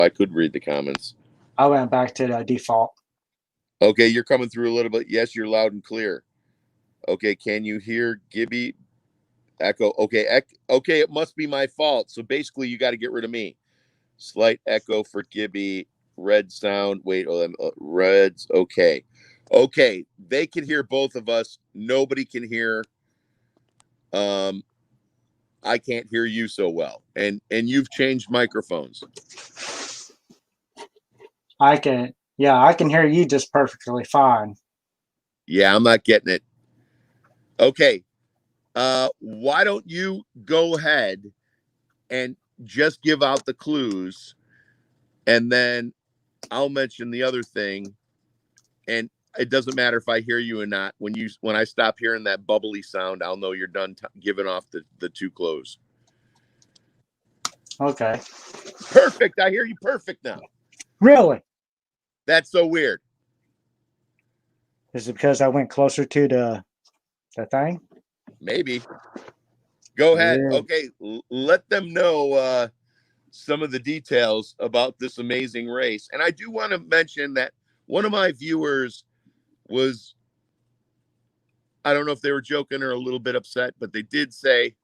I could read the comments. I went back to the default. Okay, you're coming through a little bit. Yes, you're loud and clear. Okay, can you hear Gibby? Echo. Okay, okay, it must be my fault. So basically, you got to get rid of me. Slight echo for Gibby. Red sound. Wait, reds. Okay. Okay, they can hear both of us. Nobody can hear. I can't hear you so well, and you've changed microphones. I can hear you just perfectly fine. Yeah, I'm not getting it. Okay, why don't you go ahead and just give out the clues, and then I'll mention the other thing, and it doesn't matter if I hear you or not. When I stop hearing that bubbly sound, I'll know you're done giving off the two clues. Okay. Perfect. I hear you perfect now. Really? That's so weird. Is it because I went closer to the thing? Maybe. Go ahead. Weird. Okay, let them know some of the details about this amazing race. And I do want to mention that one of my viewers was, I don't know if they were joking or a little bit upset, but they did say,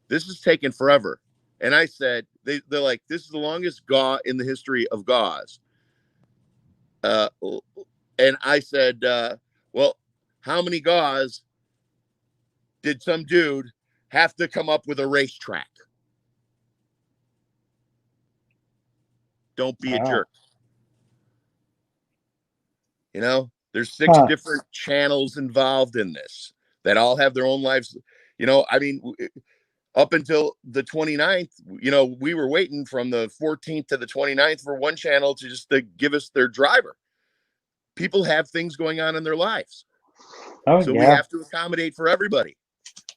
this is taking forever. And I said, they're like, this is the longest GAW in the history of GAWs. And I said, well, how many GAWs did some dude have to come up with a racetrack? Don't be a jerk. You know, there's 6 different channels involved in this that all have their own lives. You know, I mean, up until the 29th, you know, we were waiting from the 14th to the 29th for one channel to give us their driver. People have things going on in their lives. So we have to accommodate for everybody.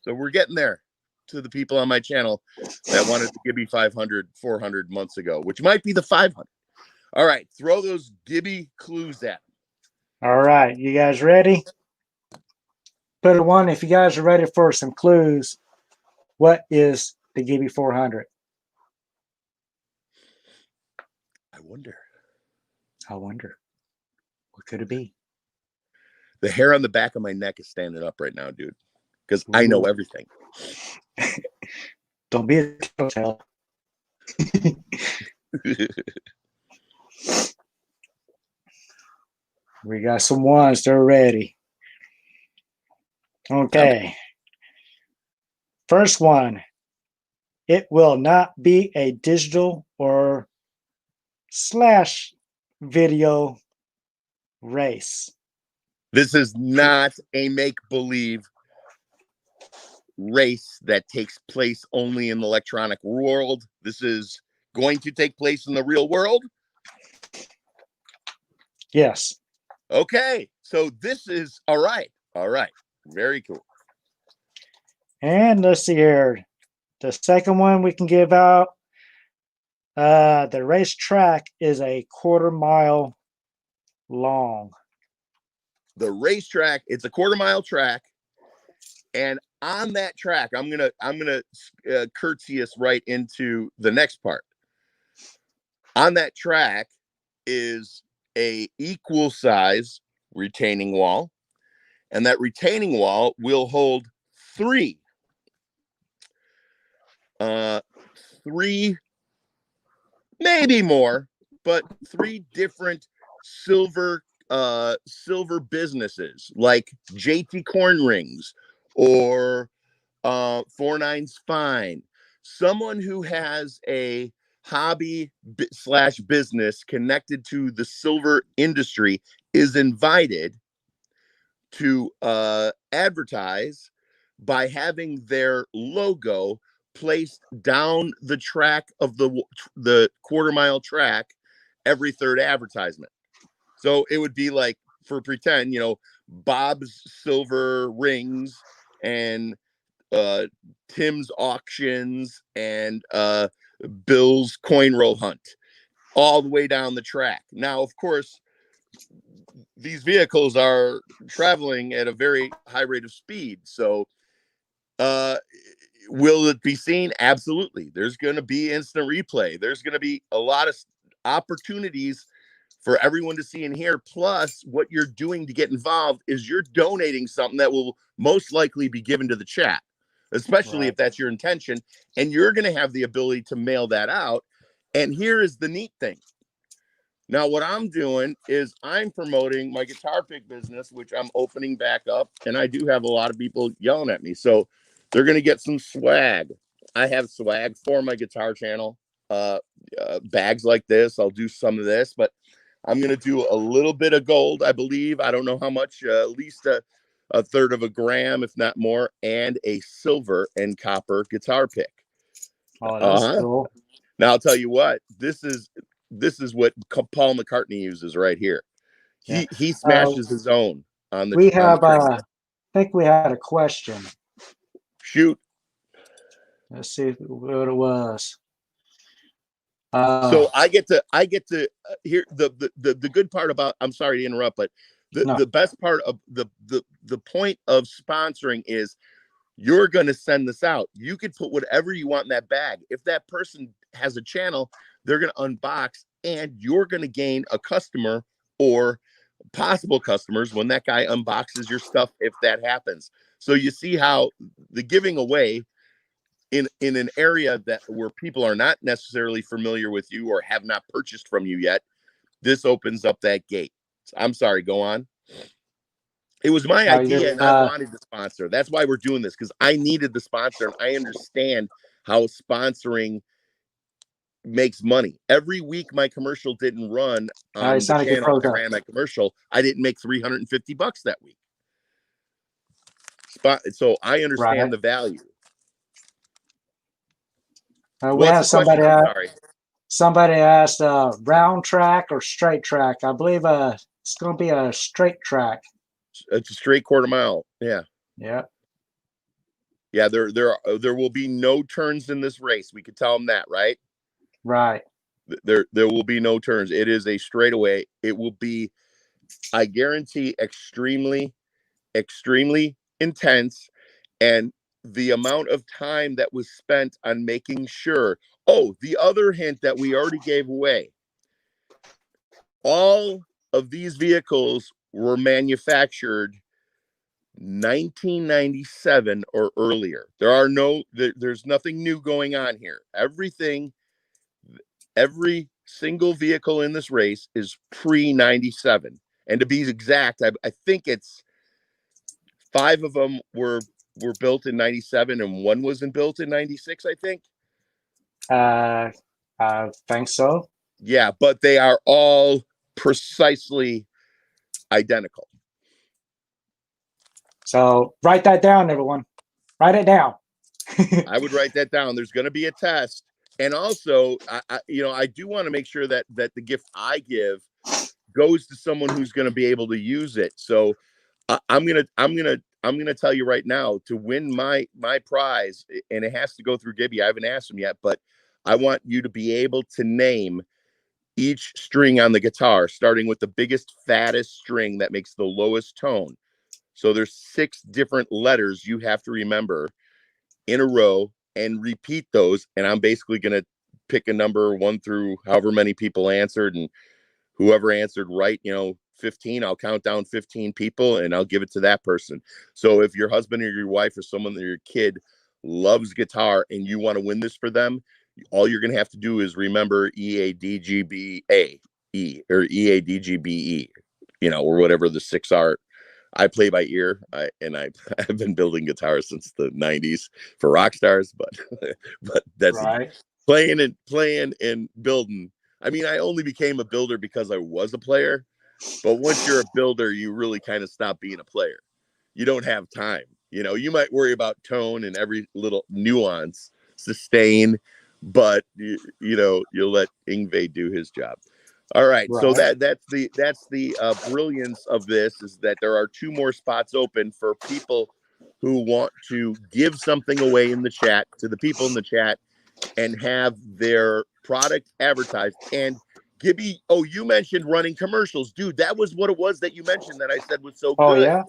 So we're getting there to the people on my channel that wanted to Gibby 500, 400 months ago, which might be the 500. All right, throw those Gibby clues at me. All right, you guys ready? Put a 1 if you guys are ready for some clues. What is the Gibby 400? I wonder. What could it be? The hair on the back of my neck is standing up right now, dude, because I know everything. Don't be a telltale. We got some 1s. They're ready. Okay. First one. It will not be a digital or / video race. This is not a make-believe race that takes place only in the electronic world. This is going to take place in the real world? Yes. Okay. So this is all right. All right. Very cool. And let's see here. The second one we can give out. The racetrack is a 1/4 mile long. The racetrack, it's a 1/4 mile track, and on that track, I'm gonna curtsy us right into the next part. On that track is a equal size retaining wall, and that retaining wall will hold 3, maybe more, but 3 different silver businesses like JT Corn Rings or 49's Fine. Someone who has a hobby / business connected to the silver industry is invited to advertise by having their logo placed down the track of the 1/4 mile track every 3rd advertisement. So it would be like, for pretend, you know, Bob's Silver Rings and Tim's Auctions and Bill's Coin Roll Hunt all the way down the track. Now, of course, these vehicles are traveling at a very high rate of speed. So Will it be seen? Absolutely. There's going to be instant replay. There's going to be a lot of opportunities for everyone to see and hear. Plus, what you're doing to get involved is you're donating something that will most likely be given to the chat, especially if that's your intention. And you're going to have the ability to mail that out. And here is the neat thing. Now, what I'm doing is I'm promoting my guitar pick business, which I'm opening back up. And I do have a lot of people yelling at me. So they're going to get some swag. I have swag for my guitar channel. Bags like this. I'll do some of this, but I'm going to do a little bit of gold, I believe. I don't know how much, at least a third of a gram, if not more, and a silver and copper guitar pick. Oh, that's cool. Now, I'll tell you what, this is what Paul McCartney uses right here. He smashes his own on the. We have, I think we had a question. Shoot. Let's see what it was. So I get to hear the good part about. I'm sorry to interrupt, but the best part of the point of sponsoring is you're going to send this out. You could put whatever you want in that bag. If that person has a channel, they're going to unbox, and you're going to gain a customer or possible customers when that guy unboxes your stuff, if that happens. So you see how the giving away in an area that where people are not necessarily familiar with you or have not purchased from you yet, this opens up that gate. I'm sorry, go on. It was my idea, and I wanted the sponsor. That's why we're doing this, because I needed the sponsor, and I understand how sponsoring makes money. Every week my commercial didn't run on the channel. I ran my commercial. I didn't make $350 that week. So I understand the value. We have somebody. Somebody asked round track or straight track. I believe it's going to be a straight track. It's a straight quarter mile. Yeah. Yeah. Yeah. There will be no turns in this race. We could tell them that, right? Right. There will be no turns. It is a straightaway. It will be, I guarantee, extremely, extremely intense. And the amount of time that was spent on making sure. Oh, the other hint that we already gave away. All of these vehicles were manufactured 1997 or earlier. There's nothing new going on here. Every single vehicle in this race is pre-97. And to be exact, I think it's 5 of them were built in 97 and 1 wasn't built in 96, I think. I think so. Yeah, but they are all precisely identical. So write that down, everyone. Write it down. I would write that down. There's going to be a test. And also, I do want to make sure that the gift I give goes to someone who's going to be able to use it. So I'm gonna tell you right now, to win my prize, and it has to go through Gibby. I haven't asked him yet, but I want you to be able to name each string on the guitar, starting with the biggest, fattest string that makes the lowest tone. So there's 6 different letters you have to remember in a row and repeat those. And I'm basically going to pick a number 1 through however many people answered, and whoever answered right, 15, I'll count down 15 people and I'll give it to that person. So if your husband or your wife or someone or your kid loves guitar and you want to win this for them, all you're going to have to do is remember EADGBA or EADGBE, or whatever the 6 are. I play by ear, I've been building guitars since the 90s for rock stars, but that's right. Playing and building. I mean, I only became a builder because I was a player, but once you're a builder, you really kind of stop being a player. You don't have time. You might worry about tone and every little nuance, sustain, but you'll let Yngwie do his job. All right. So that's the brilliance of this, is that there are 2 more spots open for people who want to give something away in the chat to the people in the chat and have their product advertised. And Gibby, you mentioned running commercials. Dude, that was what it was that you mentioned that I said was so good. Oh, yeah?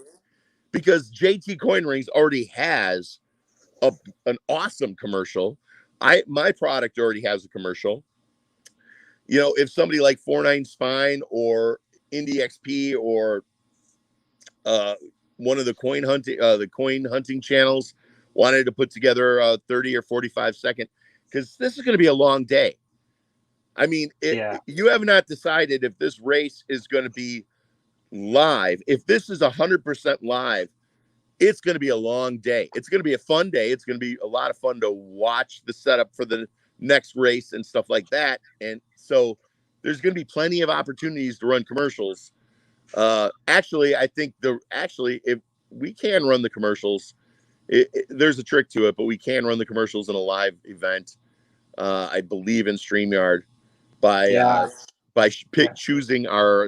Because JT Coin Rings already has an awesome commercial. My product already has a commercial. You know, if somebody like 49 Spine or Indie XP or one of the coin hunting channels wanted to put together a 30 or 45 second, because this is going to be a long day. I mean, you have not decided if this race is going to be live. If this is 100% live, it's going to be a long day. It's going to be a fun day. It's going to be a lot of fun to watch the setup for the next race and stuff like that. And so there's going to be plenty of opportunities to run commercials. Actually, I think if we can run the commercials, there's a trick to it, but we can run the commercials in a live event. I believe in StreamYard by choosing our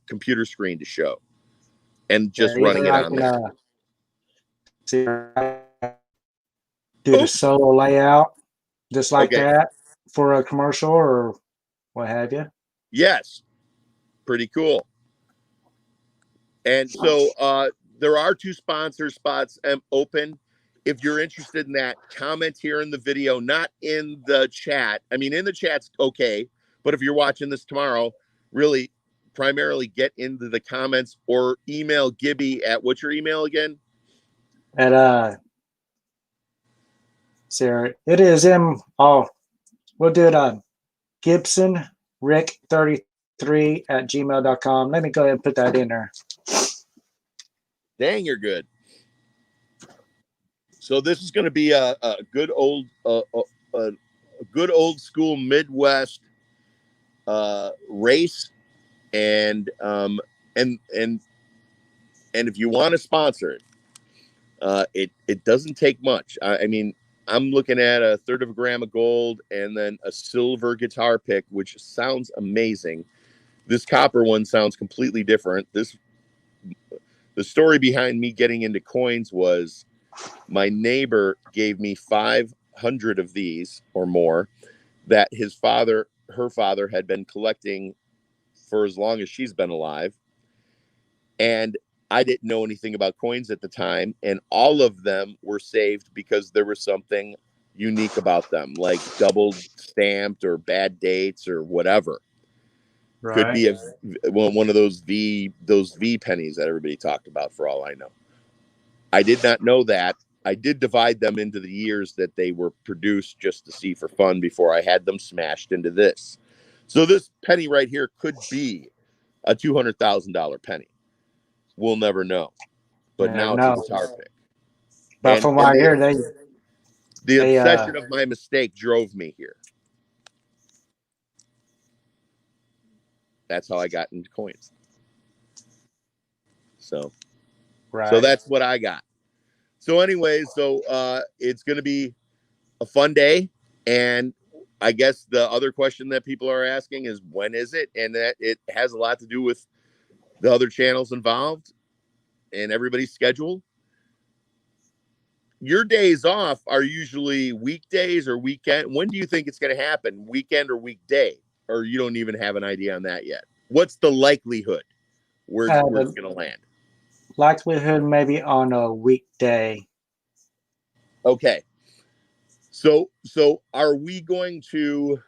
computer screen to show, and just running it on there. Do the solo layout just like that for a commercial or what have you. Yes, pretty cool. And so there are 2 sponsor spots open. If you're interested in that, comment here in the video, not in the chat. I mean, in the chat's okay, but if you're watching this tomorrow, really primarily get into the comments or email Gibby at, what's your email again? At Sarah, it is we'll do it Gibson Rick 33 at gmail.com. Let me go ahead and put that in there. Dang, you're good. So this is going to be a good old school Midwest race, and if you want to sponsor it, it doesn't take much. I mean, I'm looking at a 1/3 of a gram of gold and then a silver guitar pick, which sounds amazing. This copper one sounds completely different. The story behind me getting into coins was my neighbor gave me 500 of these or more that her father had been collecting for as long as she's been alive. And I didn't know anything about coins at the time. And all of them were saved because there was something unique about them, like double stamped or bad dates or whatever. Right. Could be one of those V pennies that everybody talked about, for all I know. I did not know that. I did divide them into the years that they were produced just to see for fun before I had them smashed into this. So this penny right here could be a $200,000 penny. We'll never know. But now it's a guitar pick. But from what I hear, the obsession of my mistake drove me here. That's how I got into coins. So that's what I got. So anyways, it's going to be a fun day. And I guess the other question that people are asking is, when is it? And that it has a lot to do with the other channels involved and everybody's schedule. Your days off are usually weekdays or weekend. When do you think it's going to happen? Weekend or weekday? Or you don't even have an idea on that yet? What's the likelihood where it's going to land? Likelihood maybe on a weekday. Okay. So are we going to...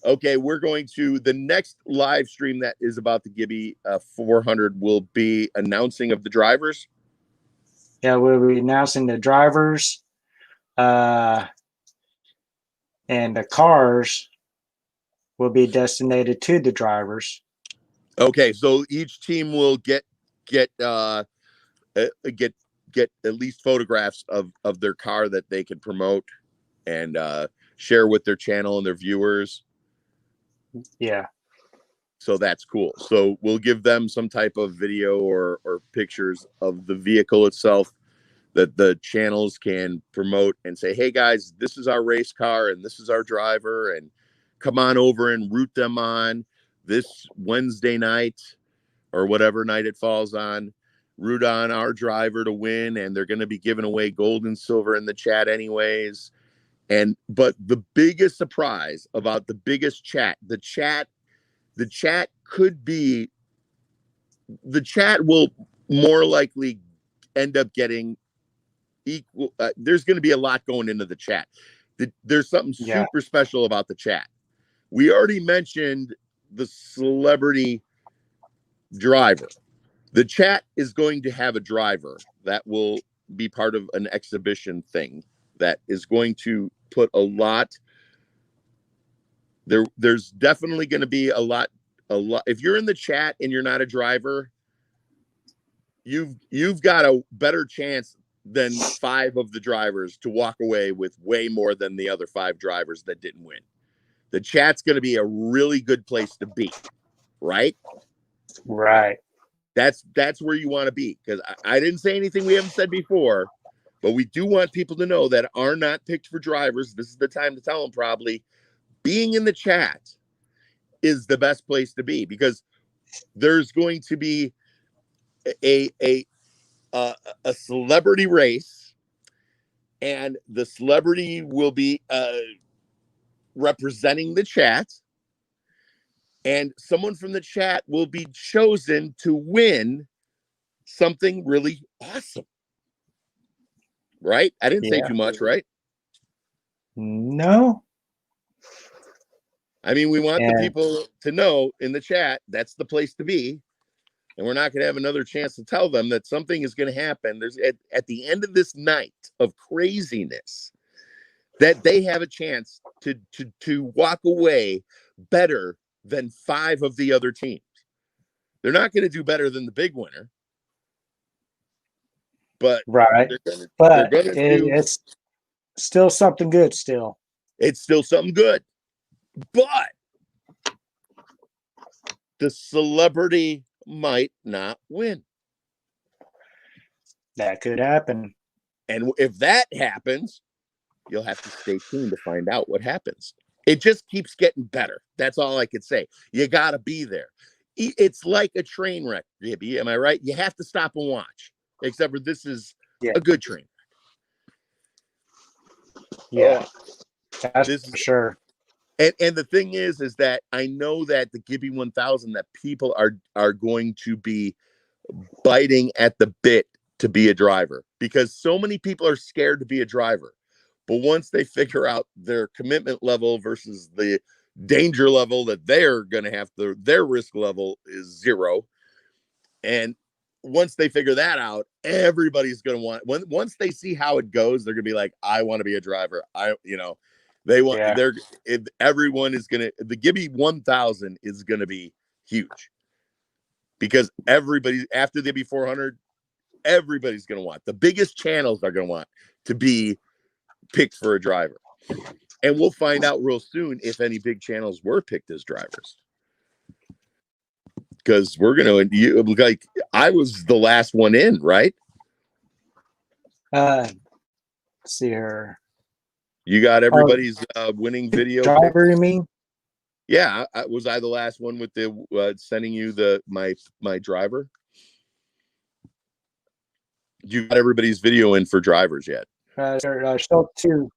Okay, we're going to... The next live stream that is about the Gibby 400 will be announcing of the drivers. Yeah, we'll be announcing the drivers. And the cars will be designated to the drivers. Okay, so each team will get at least photographs of their car that they can promote and share with their channel and their viewers. Yeah. So that's cool. So we'll give them some type of video or pictures of the vehicle itself that the channels can promote and say, hey guys, this is our race car and this is our driver, and come on over and root them on this Wednesday night or whatever night it falls on. Root on our driver to win, and they're going to be giving away gold and silver in the chat anyways. But the biggest surprise about the biggest chat, the chat will more likely end up getting equal. There's going to be a lot going into the chat. There's something super special about the chat. We already mentioned the celebrity driver. The chat is going to have a driver that will be part of an exhibition thing that is going to put a lot. There's definitely going to be a lot. If you're in the chat and you're not a driver, you've got a better chance than 5 of the drivers to walk away with way more than the other 5 drivers that didn't win. The chat's going to be a really good place to be, right? Right. That's where you want to be, because I didn't say anything we haven't said before, but we do want people to know that are not picked for drivers. This is the time to tell them probably being in the chat is the best place to be, because there's going to be a celebrity race, and the celebrity will be representing the chat, and someone from the chat will be chosen to win something really awesome. Right? I didn't say too much, right? No. I mean, we want the people to know in the chat that's the place to be. And we're not going to have another chance to tell them that something is going to happen. There's at the end of this night of craziness, that they have a chance to walk away better than 5 of the other teams. They're not going to do better than the big winner, but it's still something good. It's still something good, but the celebrity might not win. That could happen. And if that happens, you'll have to stay tuned to find out what happens. It just keeps getting better. That's all I could say. You got to be there. It's like a train wreck, Gibby. Am I right? You have to stop and watch. Except for this is a good train. Yeah, that's for sure. And the thing is that I know that the Gibby 1000, that people are going to be biting at the bit to be a driver, because so many people are scared to be a driver. But once they figure out their commitment level versus the danger level that they're going to have to, their risk level is 0. And once they figure that out, everybody's going to want, once they see how it goes, they're going to be like, I want to be a driver. They want, everyone is going to, the Gibby 1000 is going to be huge, because everybody after the Gibby 400, everybody's going to want, the biggest channels are going to want to be picked for a driver. And we'll find out real soon if any big channels were picked as drivers, because we're going to, like, I was the last one in, right? Let's see here. You got everybody's winning video driver, you mean? Yeah, was I the last one with the sending you my driver? You got everybody's video in for drivers yet? Still 2.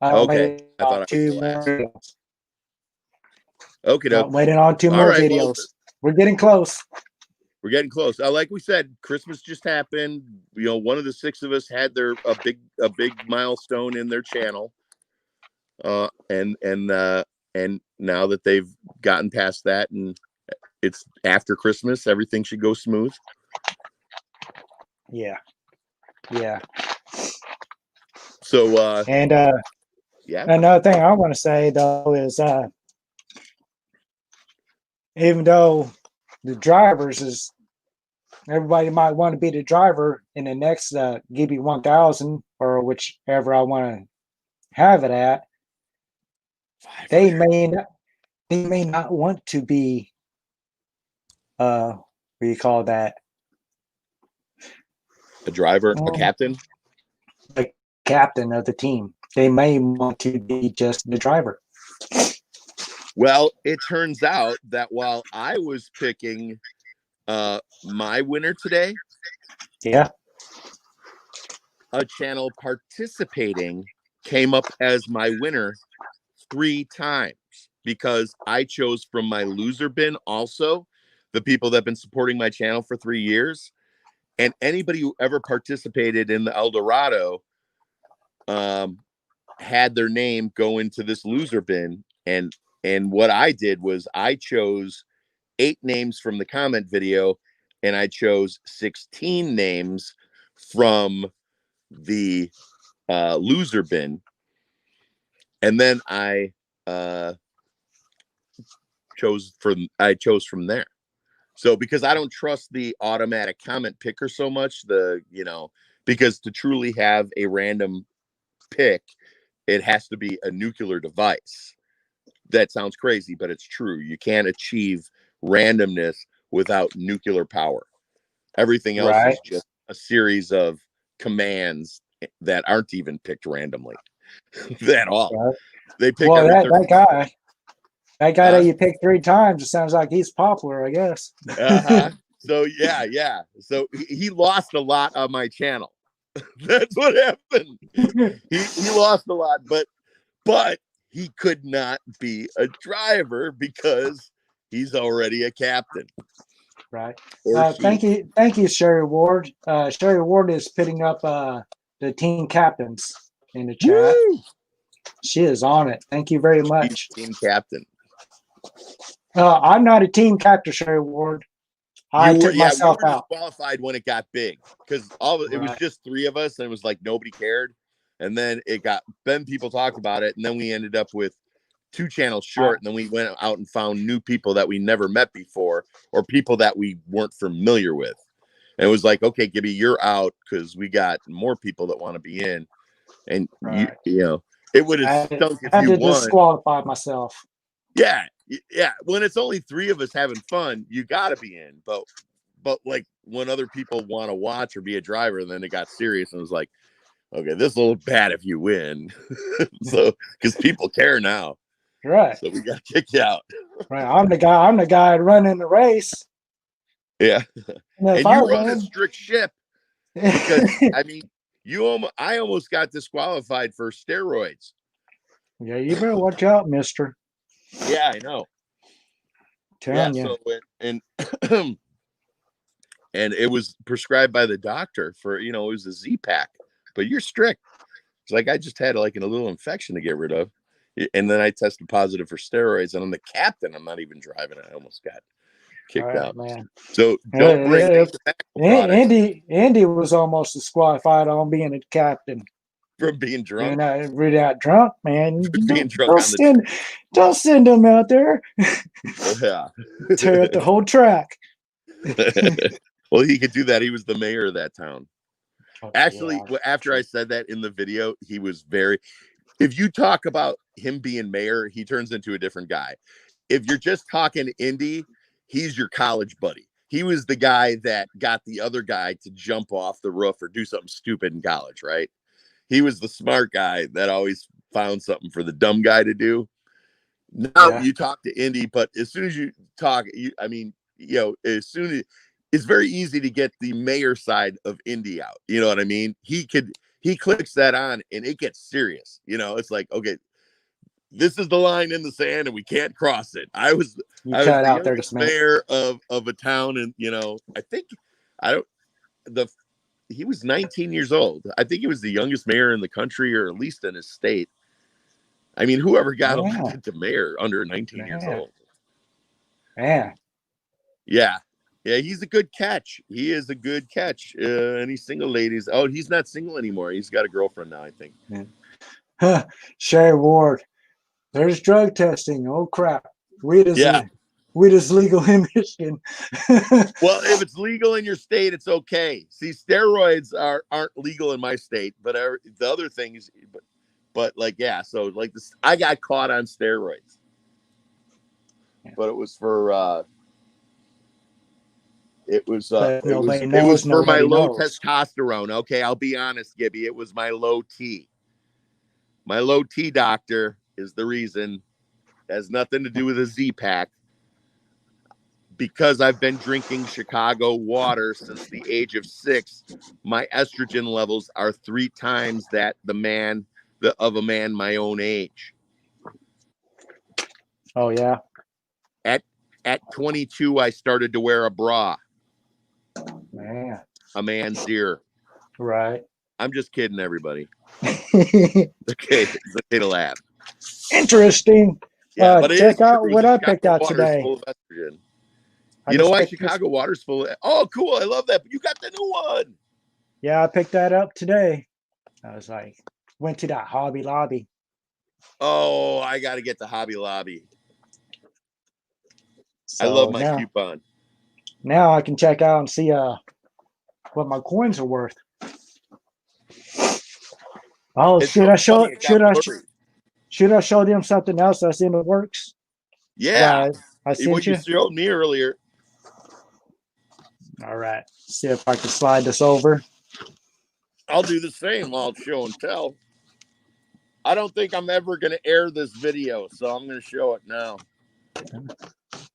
Okay, I thought 2 more videos. Okay, waiting on 2 more videos. Well, we're getting close. We're getting close. Like we said, Christmas just happened. One of the 6 of us had a big milestone in their channel. And now that they've gotten past that and it's after Christmas, everything should go smooth. Yeah. So another thing I want to say though is even though the drivers is, everybody might want to be the driver in the next Gibby 1000 or whichever I want to have it at, they may not want to be what do you call that? A driver, a captain? The captain of the team. They may want to be just the driver. Well, it turns out that while I was picking my winner today, a channel participating came up as my winner 3 times, because I chose from my loser bin also the people that have been supporting my channel for 3 years, And anybody who ever participated in the El Dorado had their name go into this loser bin. And what I did was I chose 8 names from the comment video, and I chose 16 names from the loser bin. And then I chose from there. So because I don't trust the automatic comment picker so much, because to truly have a random pick, it has to be a nuclear device. That sounds crazy, but it's true. You can't achieve randomness without nuclear power. Everything else is just a series of commands that aren't even picked randomly at all. Right. They pick that guy that you picked 3 times. It sounds like he's popular, I guess. So yeah. So he lost a lot on my channel. That's what happened. He lost a lot, but he could not be a driver because he's already a captain. Right. Thank you, Sherry Ward. Sherry Ward is putting up the team captains in the chat. Woo! She is on it. Thank you very much. She's team captain. I'm not a team captain, Sherry Ward. I took myself out. Disqualified when it got big because it was just 3 of us, and it was like nobody cared. And then people talked about it, and then we ended up with 2 channels short, and then we went out and found new people that we never met before, or people that we weren't familiar with. And it was like, okay, Gibby, you're out because we got more people that want to be in. And it would have stunk if you won. I had to disqualify myself. Yeah. When it's only 3 of us having fun, you got to be in. But like when other people want to watch or be a driver, and then it got serious, and it was like, okay, this will look bad if you win. So because people care now. Right. So we got to kick you out. Right. I'm the guy running the race. Yeah. And you run a strict ship. Because I almost got disqualified for steroids. Yeah, you better watch out, mister. Yeah, I know. Telling you. So and it was prescribed by the doctor for, it was a Z-Pack. But you're strict. It's like I just had like a little infection to get rid of. And then I tested positive for steroids, and I'm the captain. I'm not even driving. I almost got kicked out. Man. So don't bring Andy was almost disqualified on being a captain. From being drunk. Really that drunk, man. Being drunk don't send him out there. Yeah. Tear up the whole track. Well, he could do that. He was the mayor of that town. Actually, after I said that in the video, he was very... If you talk about him being mayor, he turns into a different guy. If you're just talking Indy, he's your college buddy. He was the guy that got the other guy to jump off the roof or do something stupid in college, right? He was the smart guy that always found something for the dumb guy to do. Now you talk to Indy, but as soon as you talk, it's very easy to get the mayor side of Indy out. You know what I mean? He clicks that on and it gets serious. It's like, okay, this is the line in the sand and we can't cross it. I was the mayor of a town, and he was 19 years old. I think he was the youngest mayor in the country, or at least in his state. I mean, whoever got elected to mayor under 19 years old. Yeah. Yeah. Yeah, he's a good catch. He is a good catch. Any single ladies? Oh, he's not single anymore. He's got a girlfriend now, I think. Yeah. Sherry Ward. There's drug testing. Oh crap. Weed is legal in Michigan. Well, if it's legal in your state, it's okay. See, steroids aren't legal in my state, but the other things, but like, so like this, I got caught on steroids, but it was for it was for my low testosterone. Okay, I'll be honest, Gibby. It was my low T. My low T doctor is the reason. It has nothing to do with a Z-Pack. Because I've been drinking Chicago water since the age of 6, my estrogen levels are 3 times that of a man my own age. Oh yeah. At 22, I started to wear a bra. Man. a man's ear. Right. I'm just kidding, everybody. Okay, it's okay to laugh. Interesting. Yeah, but it is Check out true. what The I picked Chicago out water is today. full of estrogen. I You know just why picked this. Chicago water's full of? Oh, cool! I love that. But you got the new one. Yeah, I picked that up today. I was like, went to that Hobby Lobby. Oh, I got to get the Hobby Lobby. I So love my coupon. now I can check out and see what my coins are worth. Oh, It's so funny. It got blurry. should I show them something else that's in the works? Yeah, I sent what you showed me earlier. All right. See if I can slide this over. I'll do the same. I'll show and tell. I don't think I'm ever going to air this video, so I'm going to show it now.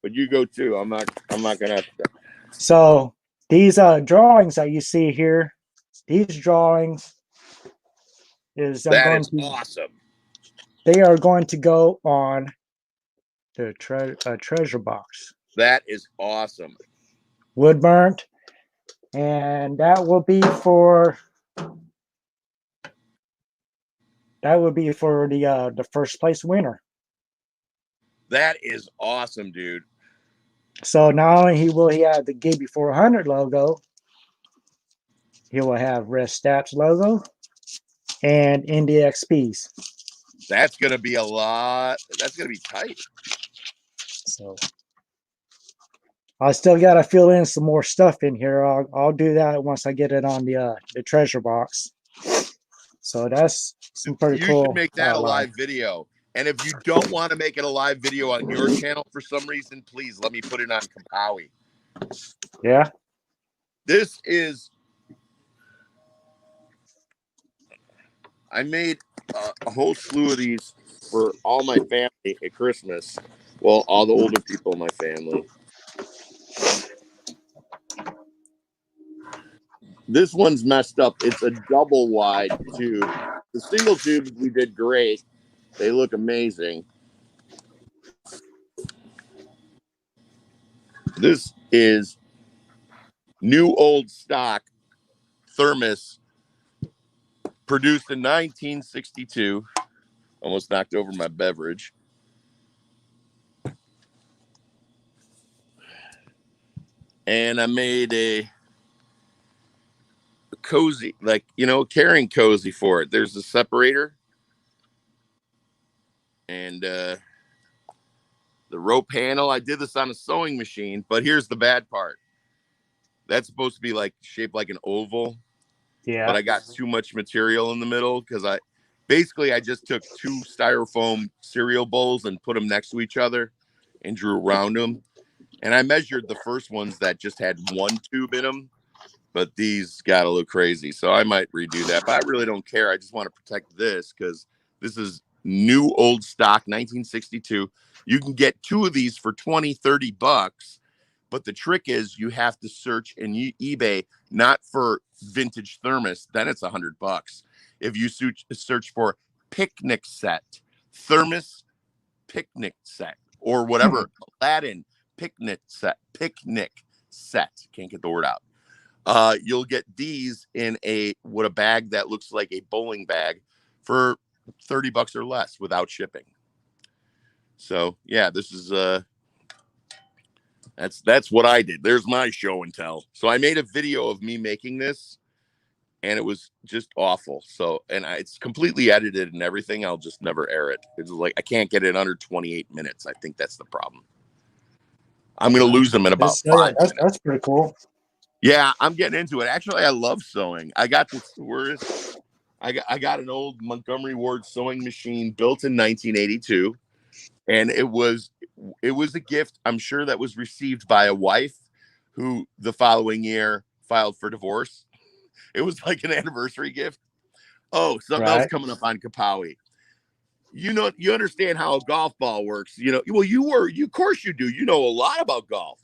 But you go too. I'm not going to have to. So these drawings that you see here, these drawings awesome. They are going to go on the treasure box. That is awesome. Wood burnt, and that will be for the first place winner. That is awesome, dude. So not only will he have the Gibby 400 logo, he will have Red Stats logo and NDXPs. That's going to be a lot. That's going to be tight. So I still got to fill in some more stuff in here. I'll do that once I get it on the treasure box. So that's some pretty cool. You should make that a live video. And if you don't want to make it a live video on your channel for some reason, please let me put it on Kapowie. Yeah. This is. I made a whole slew of these for all my family at Christmas. Well, all the older people in my family. This one's messed up. It's a double wide tube. The single tubes we did great. They look amazing. This is new old stock thermos produced in 1962. Almost knocked over my beverage. And I made a cozy, like, carrying cozy for it. There's a separator and the rope handle. I did this on a sewing machine, but here's the bad part. That's supposed to be like shaped like an oval. Yeah. But I got too much material in the middle because I just took 2 styrofoam cereal bowls and put them next to each other and drew around them. And I measured the first ones that just had 1 tube in them, but these got a little crazy. So I might redo that, but I really don't care. I just want to protect this because this is new old stock, 1962. You can get 2 of these for $20-$30. But the trick is you have to search in eBay, not for vintage thermos, then it's $100. If you search for picnic set, thermos picnic set, or whatever, Aladdin picnic set, can't get the word out. You'll get these in a bag that looks like a bowling bag for $30 or less without shipping. So yeah, this is that's what I did. There's my show and tell. So I made a video of me making this, and it was just awful. So, and it's completely edited and everything. I'll just never air it. It's like I can't get it under 28 minutes. I think that's the problem. I'm going to lose them in about 5 minutes. That's pretty cool. Yeah, I'm getting into it. Actually, I love sewing. I got this. I got an old Montgomery Ward sewing machine built in 1982. And it was a gift, I'm sure, that was received by a wife who the following year filed for divorce. It was like an anniversary gift. Oh, something else coming up on Kapowie. You understand how a golf ball works. Well, of course you do. You know a lot about golf.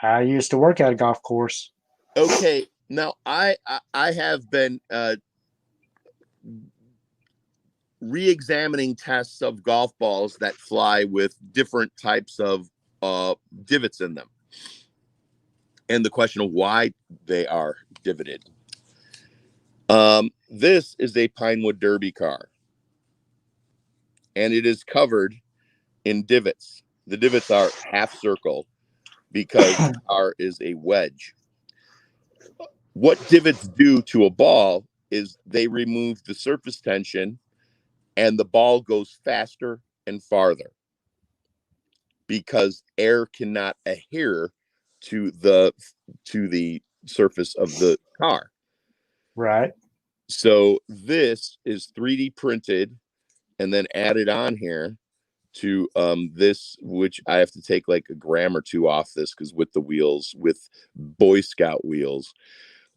I used to work at a golf course. Okay. Now, I have been re-examining tests of golf balls that fly with different types of divots in them. and the question of why they are divoted. This is a Pinewood Derby car, and it is covered in divots. The divots are half circle because the car is a wedge. What divots do to a ball is they remove the surface tension, and the ball goes faster and farther because air cannot adhere to the surface of the car. Right. So this is 3D printed and then added on here to this, which I have to take like a gram or two off this because with the wheels, with Boy Scout wheels.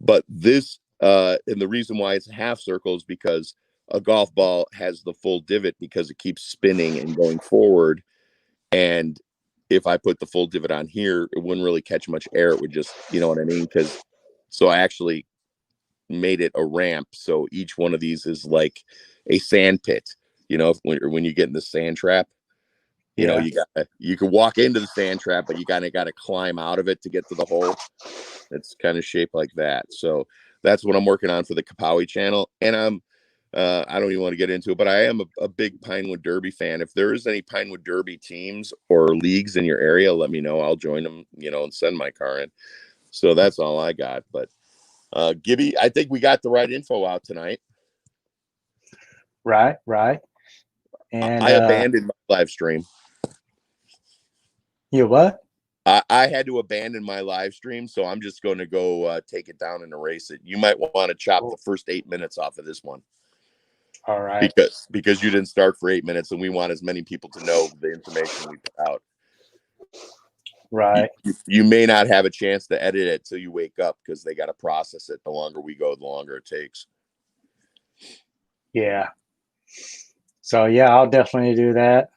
But this and the reason why it's a half circle is because a golf ball has the full divot because it keeps spinning and going forward. And if I put the full divot on here, it wouldn't really catch much air. It would just, you know what I mean? So I actually made it a ramp. So each one of these is like a sand pit, you know, when you get in the sand trap, you know, you can walk into the sand trap, but you got to climb out of it to get to the hole. It's kind of shaped like that. So that's what I'm working on for the Kapowie channel. And I don't even want to get into it, but I am a big Pinewood Derby fan. If there is any Pinewood Derby teams or leagues in your area, let me know. I'll join them, you know, and send my car in. So that's all I got. But Gibby, I think we got the right info out tonight. Right. And I abandoned my live stream. You what? I had to abandon my live stream, so I'm just going to go take it down and erase it. You might want to chop the first 8 minutes off of this one. All right. Because you didn't start for 8 minutes, and we want as many people to know the information we put out. Right. You may not have a chance to edit it till you wake up because they got to process it. The longer we go, the longer it takes. Yeah. So yeah, I'll definitely do that.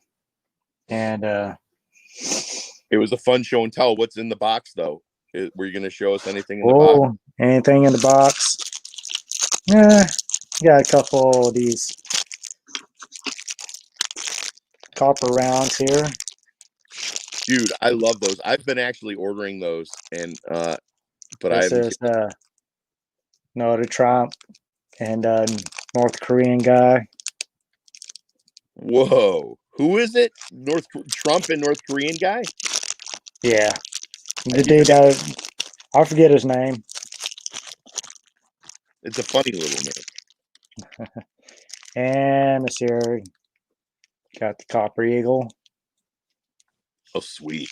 And it was a fun show and tell. What's in the box though? Were you going to show us anything in the box? Anything in the box? Yeah, got a couple of these copper rounds here. Dude, I love those. I've been actually ordering those, and but this is the Trump and North Korean guy. Whoa, who is it? Trump and North Korean guy? Yeah, the dude. I forget his name. It's a funny little name. And this here got the Copper Eagle. Oh, sweet.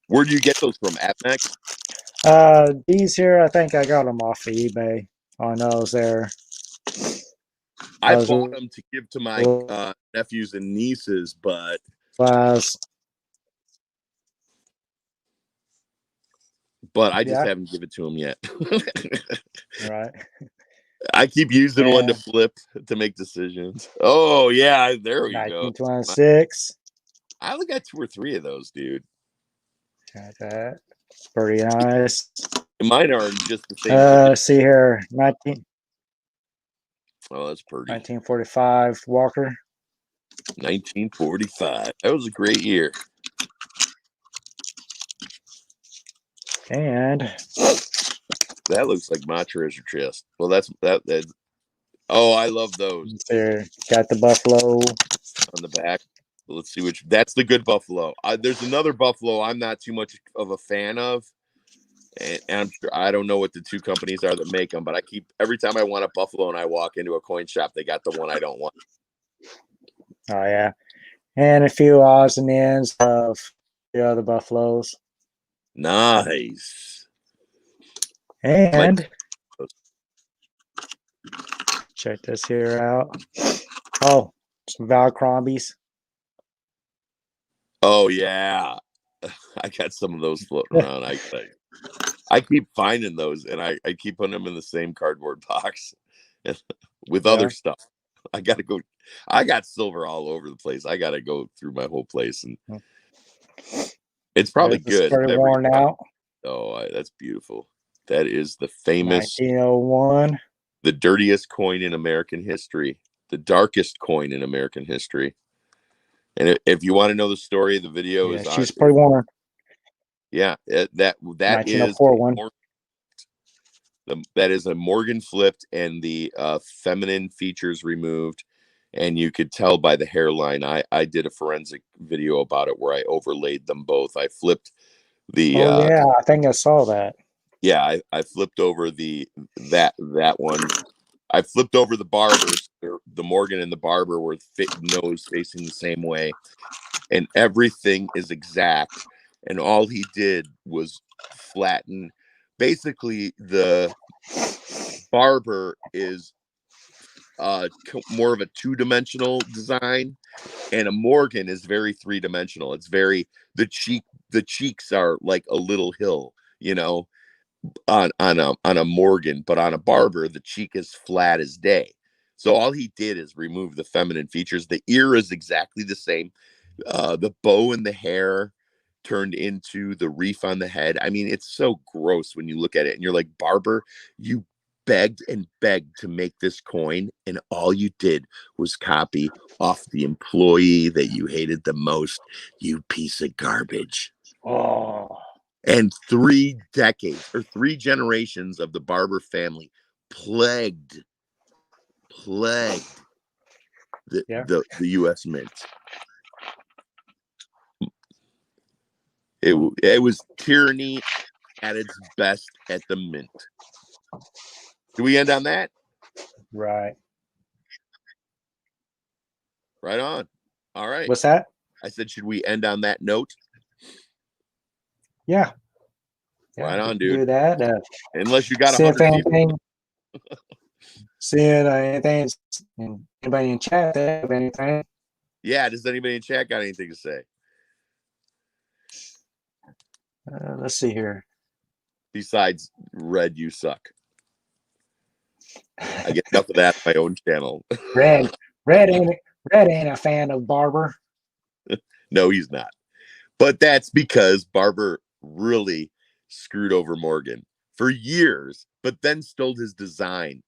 Where do you get those from? AppMax? These here, I think I got them off of eBay on those there. I bought them to give to my nephews and nieces, but I just haven't given it to them yet. Right. I keep using one to flip to make decisions. Oh yeah, there we go. 1926. I only got 2 or 3 of those, dude. Got that. It's pretty nice. Mine are just the same. See here, Oh, that's pretty. 1945 Walker. 1945. That was a great year. And that looks like my treasure chest. Well, that's. Oh, I love those. There, got the buffalo on the back. Let's see which. That's the good buffalo. There's another buffalo I'm not too much of a fan of, and I'm sure I don't know what the 2 companies are that make them, but every time I want a buffalo and I walk into a coin shop, they got the one I don't want. Oh yeah, and a few odds and ends of the other buffaloes. Nice. And check this here out. Oh, some Valcrombies. Oh yeah, I got some of those floating around. I keep finding those, and I keep putting them in the same cardboard box with other stuff. I gotta go. I got silver all over the place. I gotta go through my whole place, and it's probably good. Pretty worn out. Oh, that's beautiful. That is the famous 1901. The dirtiest coin in American history, the darkest coin in American history. And if you want to know the story, the video is on. She's pretty worn. Yeah, that is 1904 one. that is a Morgan flipped and the feminine features removed, and you could tell by the hairline. I did a forensic video about it where I overlaid them both. I flipped the Oh yeah, I think I saw that. yeah, I flipped over that one. I flipped over the barbers. The Morgan and the barber were nose facing the same way, and everything is exact. And all he did was flatten. Basically, the barber is more of a two-dimensional design, and a Morgan is very three-dimensional. It's very the cheeks are like a little hill, on a Morgan, but on a barber, the cheek is flat as day. So all he did is remove the feminine features. The ear is exactly the same. The bow and the hair turned into the reef on the head. I mean, it's so gross when you look at it and you're like, barber, you begged and begged to make this coin, and all you did was copy off the employee that you hated the most, you piece of garbage. Oh. And 3 decades or 3 generations of the Barber family plagued the U.S. Mint. It was tyranny at its best at the Mint. Do we end on that? Right. Right on. All right. What's that? I said, should we end on that note? Yeah. Right on, dude. Do that. Unless you got see if 100 people. anything. Seeing anything. Anybody in chat have anything? Yeah. Does anybody in chat got anything to say? Let's see here. Besides, Red, you suck. I get enough of that on my own channel. Red ain't a fan of Barber. No, he's not. But that's because Barber really screwed over Morgan for years, but then stole his design.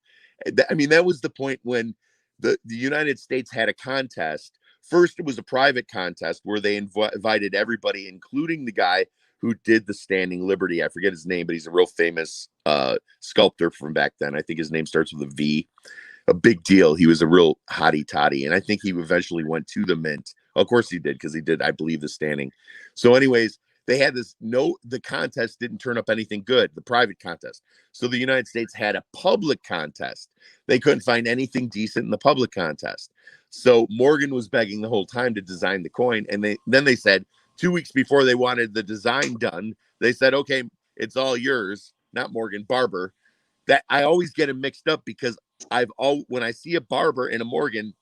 I mean, that was the point when the United States had a contest. First, it was a private contest where they invited everybody, including the guy who did the Standing Liberty. I forget his name, but he's a real famous sculptor from back then. I think his name starts with a V. A big deal. He was a real hottie toddy, and I think he eventually went to the Mint. Of course he did, because he did, I believe, the Standing. So anyways, they had the contest didn't turn up anything good, the private contest. So the United States had a public contest. They couldn't find anything decent in the public contest. So Morgan was begging the whole time to design the coin. And then they said 2 weeks before they wanted the design done, they said, okay, it's all yours, not Morgan, Barber. That I always get them mixed up because when I see a Barber and a Morgan,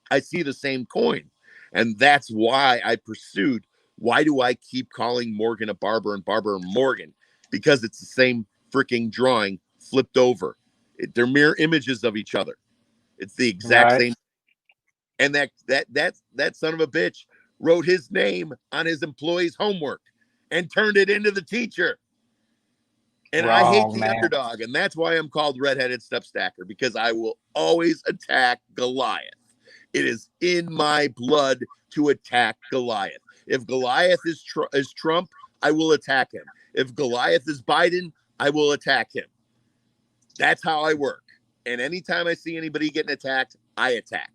I see the same coin. And that's why I pursued. Why do I keep calling Morgan a Barber and Barber a Morgan? Because it's the same freaking drawing flipped over. They're mirror images of each other. It's the exact same. And that son of a bitch wrote his name on his employee's homework and turned it into the teacher. And I hate the underdog, and that's why I'm called Redheaded Step Stacker, because I will always attack Goliath. It is in my blood to attack Goliath. If Goliath is Trump, I will attack him. If Goliath is Biden, I will attack him. That's how I work. And anytime I see anybody getting attacked, I attack.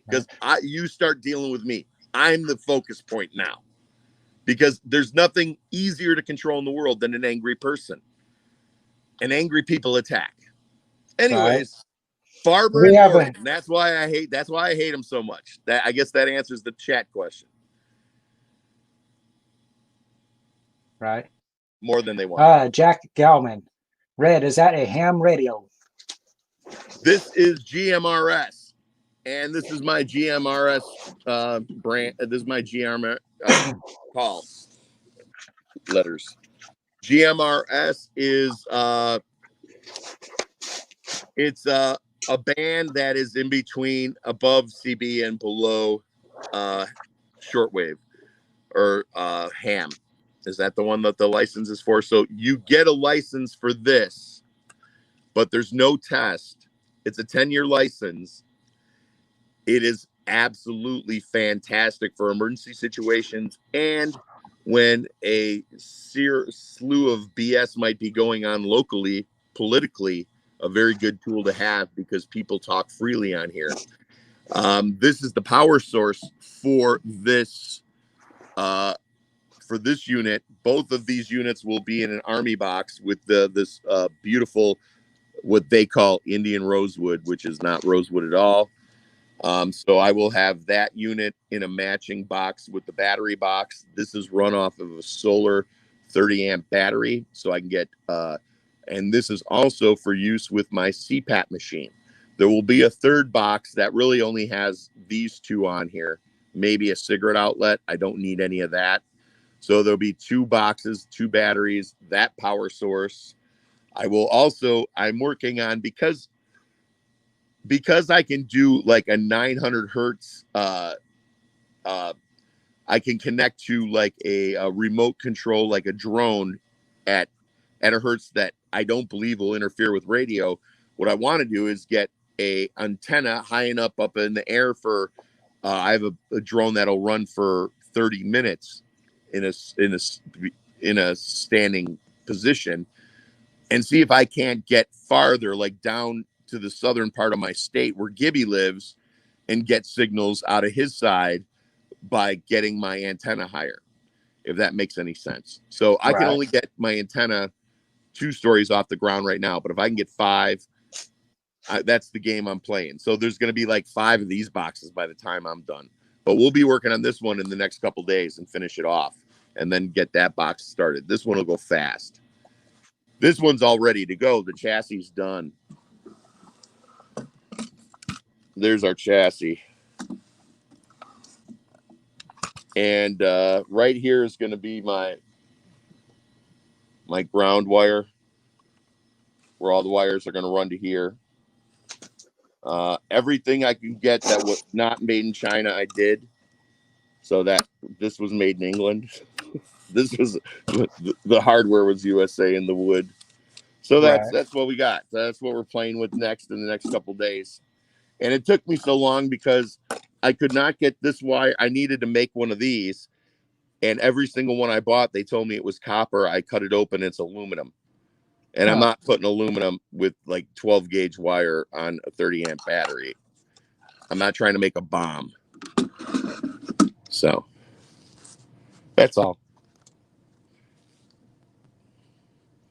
Because you start dealing with me. I'm the focus point now. Because there's nothing easier to control in the world than an angry person. And angry people attack. Anyways, Barber and Morgan. That's why I hate him so much. I guess that answers the chat question. Right. More than they want. Jack Galman. Red, is that a ham radio? This is GMRS. And this is my GMRS brand. This is my GMRS call letters. GMRS is it's a band that is in between above CB and below shortwave or ham. Is that the one that the license is for? So you get a license for this, but there's no test. It's a 10-year license. It is absolutely fantastic for emergency situations and when a slew of BS might be going on locally, politically, a very good tool to have because people talk freely on here. This is the power source for this unit. Both of these units will be in an army box with this beautiful, what they call Indian rosewood, which is not rosewood at all. So I will have that unit in a matching box with the battery box. This is run off of a solar 30 amp battery, so I can get, and this is also for use with my CPAP machine. There will be a third box that really only has these two on here, maybe a cigarette outlet. I don't need any of that. So there'll be two boxes, two batteries, that power source. I will also, I'm working on, because I can do like a 900 hertz, I can connect to like a remote control, like a drone at a hertz that I don't believe will interfere with radio. What I want to do is get a antenna high enough up in the air for, I have a drone that'll run for 30 minutes in a standing position, and see if I can't get farther, like down to the southern part of my state where Gibby lives, and get signals out of his side by getting my antenna higher, if that makes any sense. So I can only get my antenna 2 stories off the ground right now, but if I can get 5, that's the game I'm playing. So there's going to be like 5 of these boxes by the time I'm done, but we'll be working on this one in the next couple days and finish it off and then get that box started. This one will go fast. This one's all ready to go. The chassis is done. There's our chassis. And right here is going to be my ground wire, where all the wires are going to run to here. Everything I can get that was not made in China, I did. So that this was made in England. This was the hardware was USA and the wood. So that's what we got. That's what we're playing with next in the next couple days. And it took me so long because I could not get this wire. I needed to make one of these. And every single one I bought, they told me it was copper. I cut it open, it's aluminum. And I'm not putting aluminum with like 12 gauge wire on a 30 amp battery. I'm not trying to make a bomb. So that's all.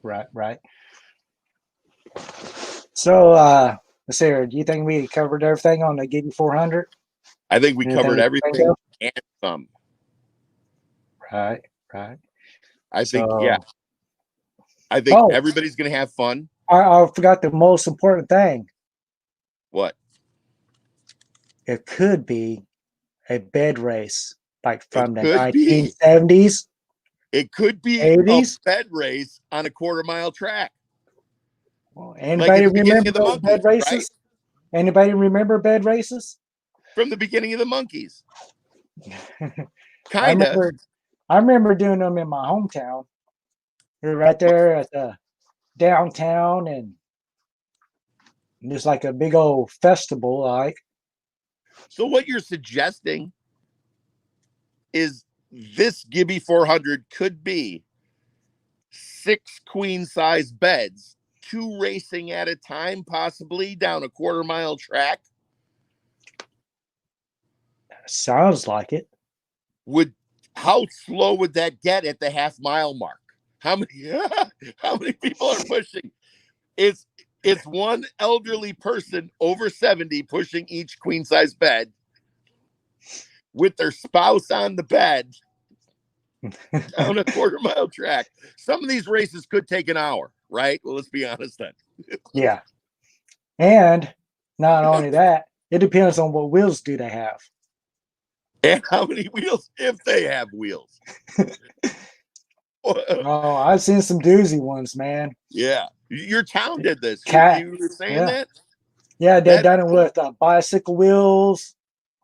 Right. So, let's see here. Do you think we covered everything on the Gibby 400? I think we covered everything and some. Right. I think, yeah. I think everybody's going to have fun. I forgot the most important thing. What? It could be a bed race, like from the 1970s. It could be 80s? A bed race on a quarter-mile track. Well, anybody like remember bed races? Right? Anybody remember bed races? From the beginning of the Monkeys. Kind of. I remember doing them in my hometown. We're right there at the downtown, and it's like a big old festival. Like, so what you're suggesting is this Gibby 400 could be 6 queen size beds, 2 racing at a time, possibly down a quarter-mile track. Sounds like it. How slow would that get at the half-mile mark? How many people are pushing? It's one elderly person over 70 pushing each queen size bed with their spouse on the bed down a quarter-mile track. Some of these races could take an hour, right? Well, let's be honest then. Yeah. And not only that, it depends on what wheels do they have. And how many wheels, if they have wheels. Oh, I've seen some doozy ones, man. Yeah. Your town did this. You were saying that? Yeah, they done it with bicycle wheels,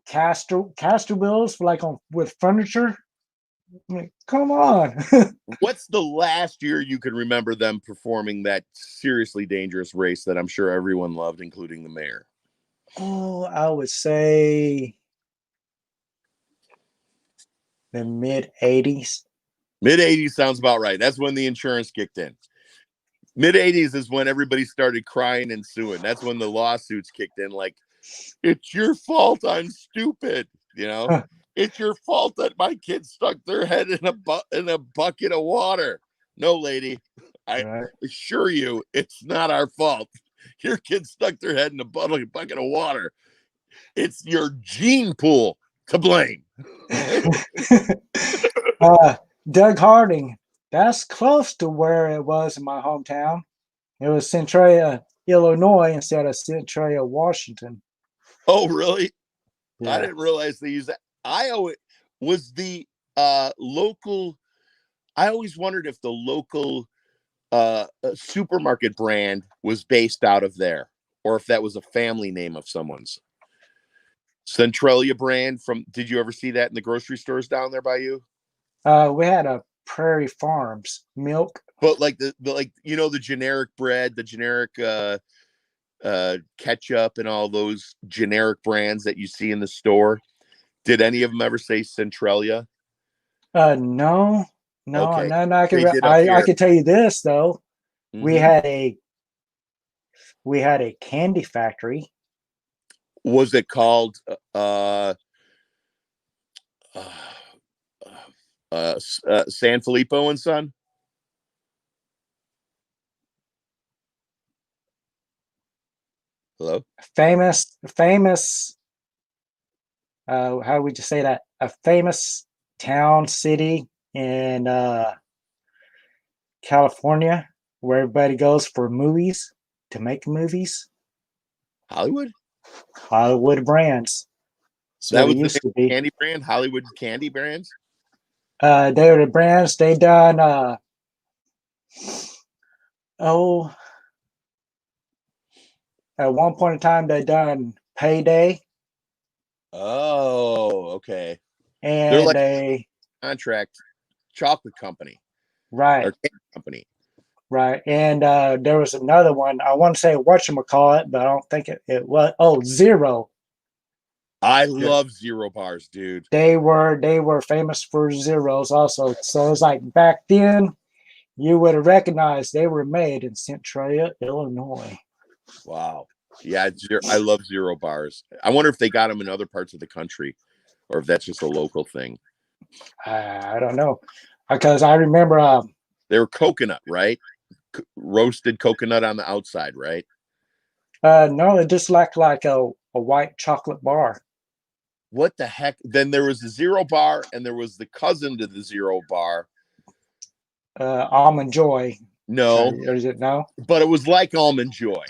caster wheels for like with furniture. I mean, come on. What's the last year you can remember them performing that seriously dangerous race that I'm sure everyone loved, including the mayor? Oh, I would say the mid 80s. Mid 80s sounds about right. That's when the insurance kicked in. Mid 80s is when everybody started crying and suing. That's when the lawsuits kicked in. Like, it's your fault. I'm stupid. You know, it's your fault that my kid stuck their head in a bucket of water. No, lady, I assure you, it's not our fault. Your kid stuck their head in a bucket of water. It's your gene pool to blame. Doug Harding. That's close to where it was in my hometown. It was Centralia, Illinois, instead of Centralia, Washington. Oh, really? Yeah. I didn't realize they used that. I always was the local. I always wondered if the local supermarket brand was based out of there, or if that was a family name of someone's. Centralia brand from. Did you ever see that in the grocery stores down there by you? We had a Prairie Farms milk. But like the like the generic bread, the generic ketchup, and all those generic brands that you see in the store. Did any of them ever say Centralia? No. Okay. No. I They did up I here. can tell you this though. We Mhm. had a candy factory. Was it called San Filippo and Son? Hello? Famous how would you say that? A famous town, city in California where everybody goes for movies, to make movies. Hollywood? Hollywood Brands. That's That what it was the used name to of the be. candy brand? Hollywood Candy Brands? They were the brands. They done oh, at one point in time they done Payday, Oh, okay. They're and like they a contract chocolate company right, or candy company. right. And there was another one. I want to say whatchamacallit, but I don't think it was. Oh, Zero. I Yeah. love Zero Bars, dude. They were famous for zeros also. So it's like back then you would have recognized they were made in Centralia, Illinois. Wow. Yeah, I love Zero Bars. I wonder if they got them in other parts of the country or if that's just a local thing. I don't know because I remember. They were coconut, right? Roasted coconut on the outside, right? No, it just like a white chocolate bar. What the heck? Then there was the Zero Bar and there was the cousin to the Zero Bar. Almond Joy. No, Or is it no? but it was like Almond Joy,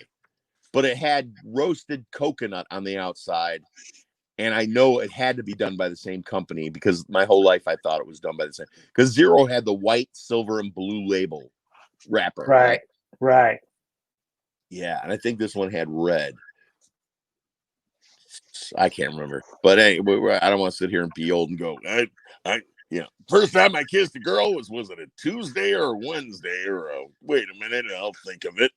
but it had roasted coconut on the outside. And I know it had to be done by the same company because my whole life I thought it was done by the same. Because Zero had the white, silver, and blue label wrapper, right? Right. Yeah, and I think this one had red. I can't remember, but anyway, I don't want to sit here and be old and go. First time I kissed a girl was it a Tuesday or a Wednesday or wait a minute, I'll think of it.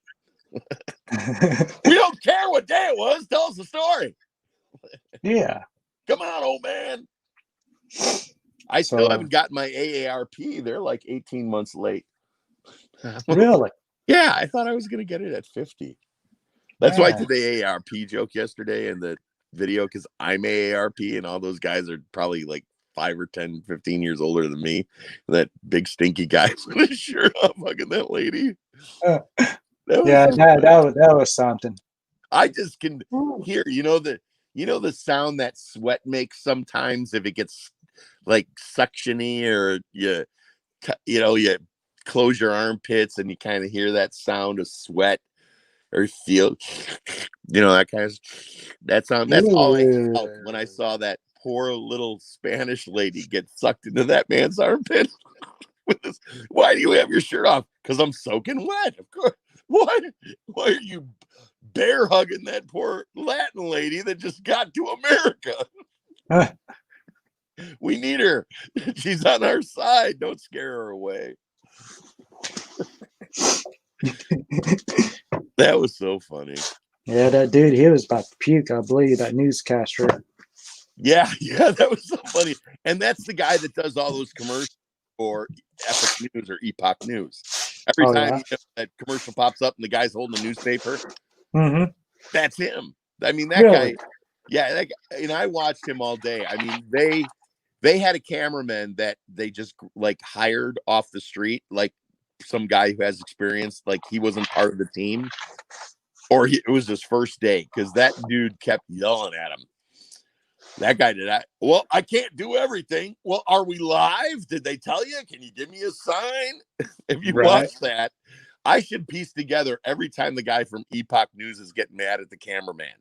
We don't care what day it was. Tell us the story. Yeah. Come on, old man. I still haven't gotten my AARP. They're like 18 months late. Really? Yeah, I thought I was going to get it at 50. That's why I did the AARP joke yesterday in the video because I'm AARP and all those guys are probably like 5 or 10, 15 years older than me. That big stinky guy with his shirt off, fucking that lady. That was something. I just can hear, the sound that sweat makes sometimes if it gets like suctiony or you close your armpits and you kind of hear that sound of sweat or feel, that kind of that sound. That's all I felt when I saw that poor little Spanish lady get sucked into that man's armpit. Why do you have your shirt off? Because I'm soaking wet. Of course. Why are you bear hugging that poor Latin lady that just got to America? We need her. She's on our side. Don't scare her away. That was so funny. Yeah, that dude, he was about to puke, I believe, that newscaster. Yeah, that was so funny. And that's the guy that does all those commercials. for Epic News or Epoch News. Every time that commercial pops up and the guy's holding the newspaper, that's him. I mean, that guy, that guy, and I watched him all day. I mean, they had a cameraman that they just like hired off the street, like some guy who has experience, like he wasn't part of the team, or it was his first day, because that dude kept yelling at him. That guy did that. Well, I can't do everything. Well, are we live? Did they tell you? Can you give me a sign? If you watch that, I should piece together every time the guy from Epoch News is getting mad at the cameraman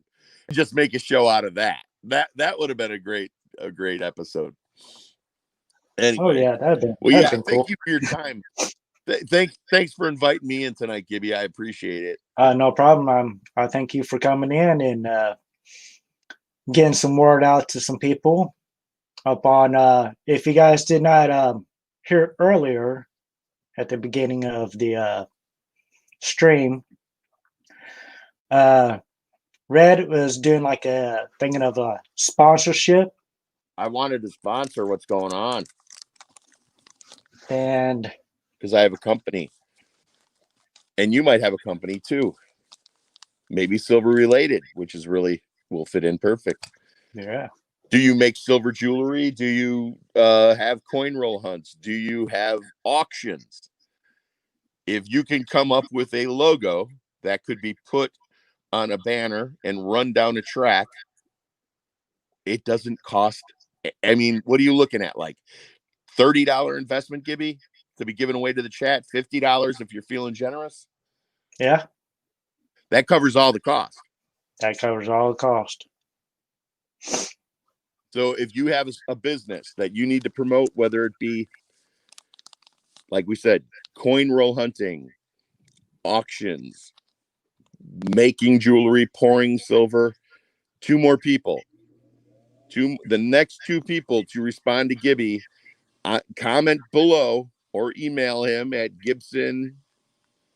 and just make a show out of that. That would have been a great episode. Anyway, that'd been thank cool. you for your time. Thanks for inviting me in tonight, Gibby. I appreciate it. No problem. I thank you for coming in and getting some word out to some people up on if you guys did not hear earlier at the beginning of the stream, Red was doing like thinking of a sponsorship. I wanted to sponsor what's going on, and because I have a company, and you might have a company too, maybe silver related, which is really will fit in perfect. Yeah. Do you make silver jewelry? Do you have coin roll hunts? Do you have auctions? If you can come up with a logo that could be put on a banner and run down a track, it doesn't cost. I mean, what are you looking at? Like $30 investment, Gibby, to be given away to the chat? $50 if you're feeling generous? Yeah. That covers all the cost. That covers all the cost. So if you have a business that you need to promote, whether it be, like we said, coin roll hunting, auctions, making jewelry, pouring silver, two more people. The next two people to respond to Gibby, comment below or email him at Gibson.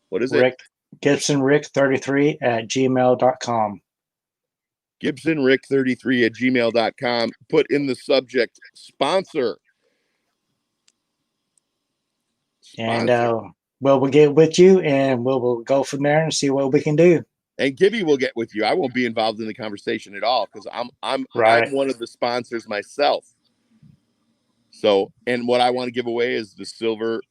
What is it? GibsonRick33 at gmail.com. GibsonRick33 at gmail.com. Put in the subject sponsor. And we'll get with you and we'll go from there and see what we can do. And Gibby will get with you. I won't be involved in the conversation at all because I'm one of the sponsors myself. So, and what I want to give away is this silver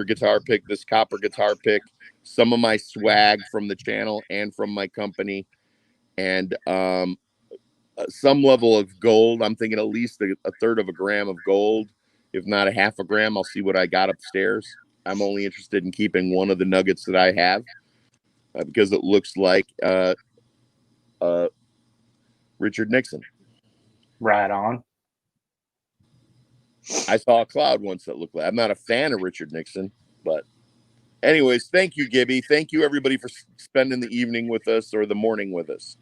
guitar pick, this copper guitar pick, some of my swag from the channel and from my company, and some level of gold. I'm thinking at least a third of a gram of gold, if not a half a gram. I'll see what I got upstairs. I'm only interested in keeping one of the nuggets that I have because it looks like Richard Nixon. Right on. I saw a cloud once that looked like. I'm not a fan of Richard Nixon, but anyways, thank you, Gibby. Thank you, everybody, for spending the evening with us or the morning with us.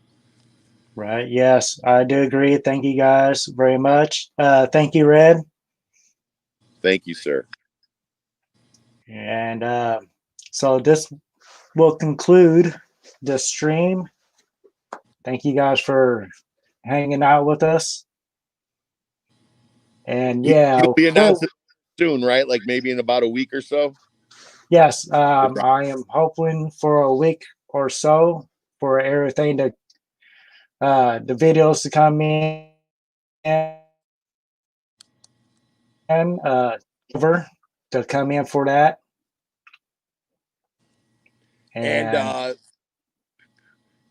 Right. Yes, I do agree. Thank you guys very much. Thank you, Red. Thank you, sir. And so this will conclude the stream. Thank you guys for hanging out with us. And you'll be announcing soon, right? Like maybe in about a week or so. Yes, I am hoping for a week or so for everything to the videos to come in and over to come in for that. And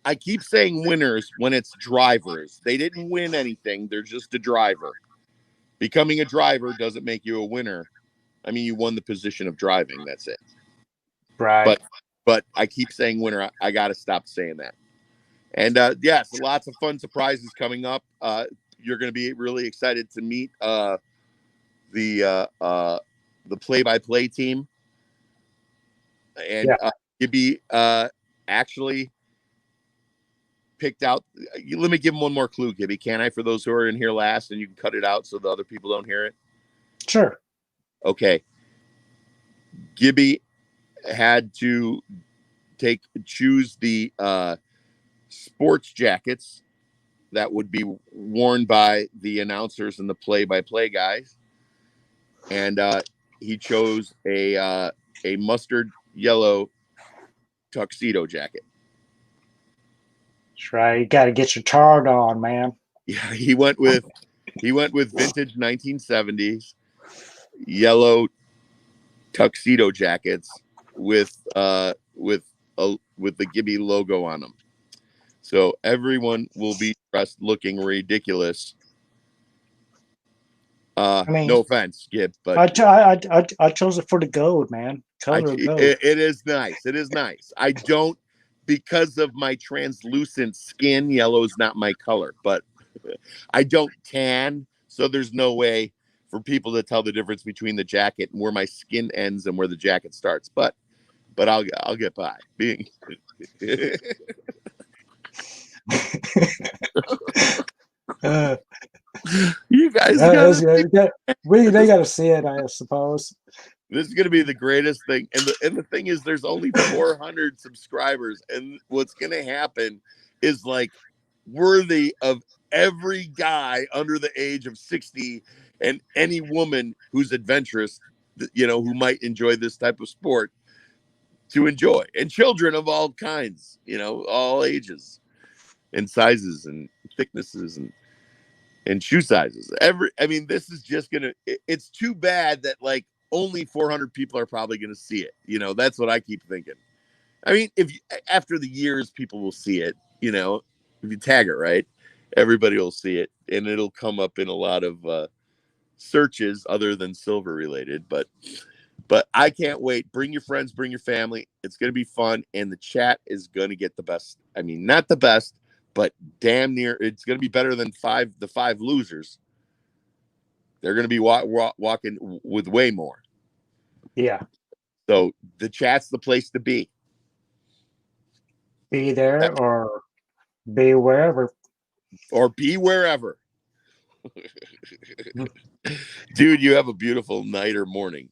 I keep saying winners when it's drivers. They didn't win anything. They're just a driver. Becoming a driver doesn't make you a winner. I mean, you won the position of driving. That's it. Right. But I keep saying winner. I got to stop saying that. And yes, lots of fun surprises coming up. You're going to be really excited to meet the play-by-play team. And you'd be actually picked out. Let me give them one more clue, Gibby. Can I, for those who are in here last, and you can cut it out so the other people don't hear it? Sure. Okay. Gibby had to choose the sports jackets that would be worn by the announcers and the play-by-play guys. And he chose a mustard yellow tuxedo jacket. That's right. You got to get your tard on, man. Yeah, he went with vintage 1970s yellow tuxedo jackets with the Gibby logo on them. So everyone will be dressed looking ridiculous. I mean, no offense, Gib, but I chose it for the gold, man. Color of gold. it is nice. It is nice. I don't, because of my translucent skin, yellow is not my color, but I don't tan, so there's no way for people to tell the difference between the jacket and where my skin ends and where the jacket starts. But I'll get by. Being you guys they got to see it, I suppose. This is going to be the greatest thing. And the thing is, there's only 400 subscribers. And what's going to happen is like worthy of every guy under the age of 60 and any woman who's adventurous, who might enjoy this type of sport to enjoy. And children of all kinds, all ages and sizes and thicknesses and shoe sizes. This is just going to, it's too bad that like, only 400 people are probably going to see it. That's what I keep thinking. I mean, after the years, people will see it. If you tag it right, everybody will see it, and it'll come up in a lot of searches other than silver related. But I can't wait. Bring your friends, bring your family. It's going to be fun, and the chat is going to get the best. I mean, not the best, but damn near. It's going to be better than the five losers. They're going to be walking with way more. Yeah. So the chat's the place to be. Be there or be wherever. Or be wherever. Dude, you have a beautiful night or morning.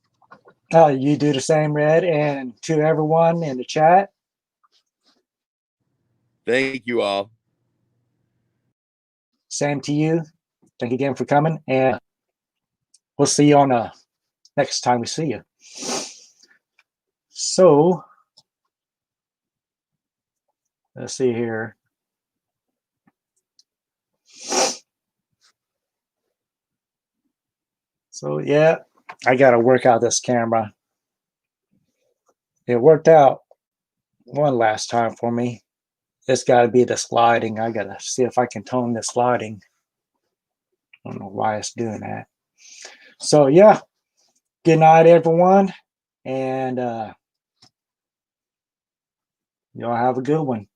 You do the same, Red. And to everyone in the chat. Thank you all. Same to you. Thank you again for coming. And we'll see you on next time we see you. So let's see here. So yeah, I got to work out this camera. It worked out one last time for me. It's got to be the sliding. I got to see if I can tone the sliding. I don't know why it's doing that. So yeah, good night, everyone. And y'all have a good one.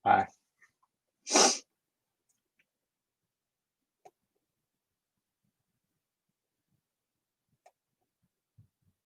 Bye.